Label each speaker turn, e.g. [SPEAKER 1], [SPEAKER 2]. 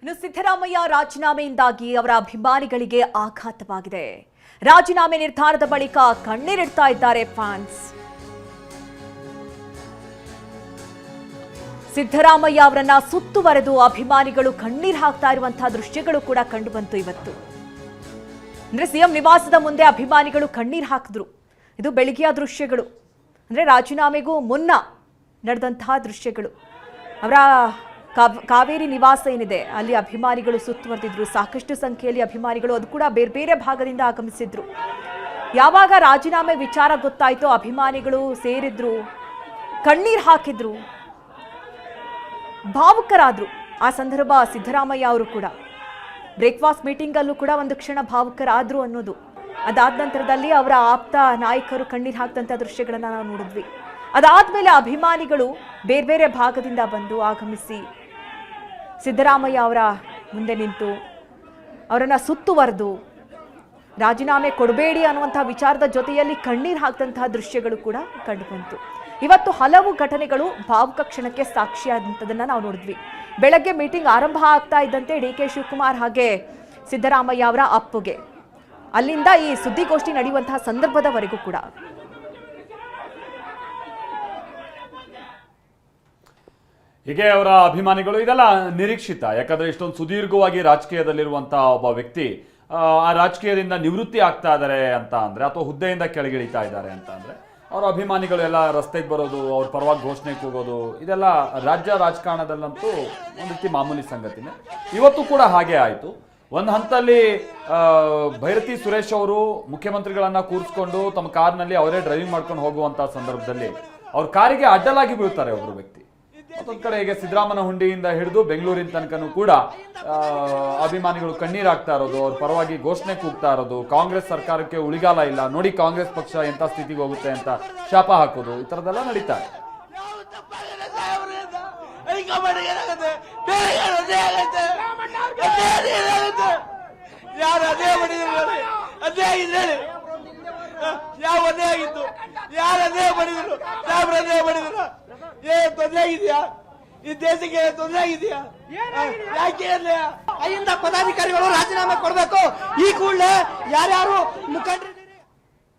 [SPEAKER 1] ಇನ್ನು ಸಿದ್ದರಾಮಯ್ಯ ರಾಜೀನಾಮೆಯಿಂದಾಗಿ ಅವರ ಅಭಿಮಾನಿಗಳಿಗೆ ಆಘಾತವಾಗಿದೆ. ರಾಜೀನಾಮೆ ನಿರ್ಧಾರದ ಬಳಿಕ ಕಣ್ಣೀರಿಡ್ತಾ ಇದ್ದಾರೆ ಫ್ಯಾನ್ಸ್. ಸಿದ್ದರಾಮಯ್ಯ ಅವರನ್ನ ಸುತ್ತುವರೆದು ಅಭಿಮಾನಿಗಳು ಕಣ್ಣೀರು ಹಾಕ್ತಾ ಇರುವಂತಹ ದೃಶ್ಯಗಳು ಕೂಡ ಕಂಡುಬಂತು ಇವತ್ತು. ಅಂದ್ರೆ ಸಿಎಂ ನಿವಾಸದ ಮುಂದೆ ಅಭಿಮಾನಿಗಳು ಕಣ್ಣೀರು ಹಾಕಿದ್ರು. ಇದು ಬೆಳಗ್ಗೆಯ ದೃಶ್ಯಗಳು, ಅಂದ್ರೆ ರಾಜೀನಾಮೆಗೂ ಮುನ್ನ ನಡೆದಂತಹ ದೃಶ್ಯಗಳು. ಅವರ ಕಾವೇರಿ ನಿವಾಸ ಏನಿದೆ ಅಲ್ಲಿ ಅಭಿಮಾನಿಗಳು ಸುತ್ತುವರೆದಿದ್ರು. ಸಾಕಷ್ಟು ಸಂಖ್ಯೆಯಲ್ಲಿ ಅಭಿಮಾನಿಗಳು, ಅದು ಕೂಡ ಬೇರೆ ಬೇರೆ ಭಾಗದಿಂದ ಆಗಮಿಸಿದ್ರು. ಯಾವಾಗ ರಾಜೀನಾಮೆ ವಿಚಾರ ಗೊತ್ತಾಯ್ತೋ ಅಭಿಮಾನಿಗಳು ಸೇರಿದ್ರು, ಕಣ್ಣೀರು ಹಾಕಿದ್ರು, ಭಾವುಕರಾದ್ರು. ಆ ಸಂದರ್ಭ ಸಿದ್ದರಾಮಯ್ಯ ಅವರು ಕೂಡ ಬ್ರೇಕ್ಫಾಸ್ಟ್ ಮೀಟಿಂಗ್ ಅಲ್ಲೂ ಕೂಡ ಒಂದು ಕ್ಷಣ ಭಾವುಕರಾದ್ರು ಅನ್ನೋದು. ಅದಾದ ನಂತರದಲ್ಲಿ ಅವರ ಆಪ್ತ ನಾಯಕರು ಕಣ್ಣೀರು ಹಾಕಿದಂಥ ದೃಶ್ಯಗಳನ್ನ ನಾವು ನೋಡಿದ್ವಿ. ಅದಾದ್ಮೇಲೆ ಅಭಿಮಾನಿಗಳು ಬೇರೆ ಬೇರೆ ಭಾಗದಿಂದ ಬಂದು ಆಗಮಿಸಿ ಸಿದ್ದರಾಮಯ್ಯ ಅವರ ಮುಂದೆ ನಿಂತು ಅವರನ್ನ ಸುತ್ತುವರೆದು ರಾಜೀನಾಮೆ ಕೊಡಬೇಡಿ ಅನ್ನುವಂತಹ ವಿಚಾರದ ಜೊತೆಯಲ್ಲಿ ಕಣ್ಣೀರು ಹಾಕಿದಂತಹ ದೃಶ್ಯಗಳು ಕೂಡ ಕಂಡುಬಂತು. ಇವತ್ತು ಹಲವು ಘಟನೆಗಳು ಭಾವುಕ ಕ್ಷಣಕ್ಕೆ ಸಾಕ್ಷಿಯಾದಂಥದನ್ನ ನಾವು ನೋಡಿದ್ವಿ. ಬೆಳಗ್ಗೆ ಮೀಟಿಂಗ್ ಆರಂಭ ಆಗ್ತಾ ಇದ್ದಂತೆ ಡಿ ಕೆ ಶಿವಕುಮಾರ್ ಹಾಗೆ ಸಿದ್ದರಾಮಯ್ಯ ಅವರ ಅಪ್ಪುಗೆ ಅಲ್ಲಿಂದ ಈ ಸುದ್ದಿಗೋಷ್ಠಿ ನಡೆಯುವಂತಹ ಸಂದರ್ಭದವರೆಗೂ ಕೂಡ
[SPEAKER 2] ಹೀಗೆ ಅವರ ಅಭಿಮಾನಿಗಳು, ಇದೆಲ್ಲ ನಿರೀಕ್ಷಿತ. ಯಾಕಂದ್ರೆ ಇಷ್ಟೊಂದು ಸುದೀರ್ಘವಾಗಿ ರಾಜಕೀಯದಲ್ಲಿರುವಂತಹ ಒಬ್ಬ ವ್ಯಕ್ತಿ ಆ ರಾಜಕೀಯದಿಂದ ನಿವೃತ್ತಿ ಆಗ್ತಾ ಇದ್ದಾರೆ ಅಂತ ಅಂದ್ರೆ, ಅಥವಾ ಹುದ್ದೆಯಿಂದ ಕೆಳಗಿಳಿತಾ ಇದ್ದಾರೆ ಅಂತ ಅಂದ್ರೆ, ಅವರ ಅಭಿಮಾನಿಗಳು ಎಲ್ಲ ರಸ್ತೆಗೆ ಬರೋದು, ಅವ್ರ ಪರವಾಗಿ ಘೋಷಣೆ ಕೂಗೋದು, ಇದೆಲ್ಲ ರಾಜ್ಯ ರಾಜಕಾರಣದಲ್ಲಂತೂ ಒಂದು ರೀತಿ ಮಾಮೂಲಿ ಸಂಗತಿನೇ. ಇವತ್ತು ಕೂಡ ಹಾಗೆ ಆಯಿತು. ಒಂದು ಹಂತದಲ್ಲಿ ಭೈರತಿ ಸುರೇಶ್ ಅವರು ಮುಖ್ಯಮಂತ್ರಿಗಳನ್ನ ಕೂರಿಸ್ಕೊಂಡು ತಮ್ಮ ಕಾರ್ನಲ್ಲಿ ಅವರೇ ಡ್ರೈವಿಂಗ್ ಮಾಡ್ಕೊಂಡು ಹೋಗುವಂತ ಸಂದರ್ಭದಲ್ಲಿ ಅವ್ರ ಕಾರಿಗೆ ಅಡ್ಡಲಾಗಿ ಬೀಳ್ತಾರೆ ಒಬ್ಬರು ವ್ಯಕ್ತಿ. ಮತ್ತೊಂದು ಕಡೆ ಈಗ ಸಿದ್ದರಾಮನ ಹುಂಡಿಯಿಂದ ಹಿಡಿದು ಬೆಂಗಳೂರಿನ ತನಕನೂ ಕೂಡ ಅಭಿಮಾನಿಗಳು ಕಣ್ಣೀರು ಹಾಕ್ತಾ ಇರೋದು, ಅವ್ರ ಪರವಾಗಿ ಘೋಷಣೆ ಕೂಗ್ತಾ ಇರೋದು, ಕಾಂಗ್ರೆಸ್ ಸರ್ಕಾರಕ್ಕೆ ಉಳಿಗಾಲ ಇಲ್ಲ ನೋಡಿ, ಕಾಂಗ್ರೆಸ್ ಪಕ್ಷ ಎಂತ ಸ್ಥಿತಿಗೆ ಹೋಗುತ್ತೆ ಅಂತ ಶಾಪ ಹಾಕೋದು, ಈ ತರದೆಲ್ಲ ನಡೀತಾ ಇದೆ.
[SPEAKER 3] ಯಾವದೇ ಆಗಿತ್ತು, ಯಾರದೇ ಬಡಿದ್ರು, ಸಾಬ್ರದೇ ಬಡಿದ್ರು, ಏನ್ ತೊಂದರೆ ಆಗಿದೆಯಾ? ಈ ದೇಶಕ್ಕೆ ತೊಂದರೆ ಆಗಿದೆಯಾ? ಯಾಕೆ ಅಲ್ಲಿಂದ ಪದಾಧಿಕಾರಿಗಳು ರಾಜೀನಾಮೆ ಕೊಡಬೇಕು. ಈ ಕೂಡಲೇ ಯಾರ್ಯಾರು ಮುಖಂಡರು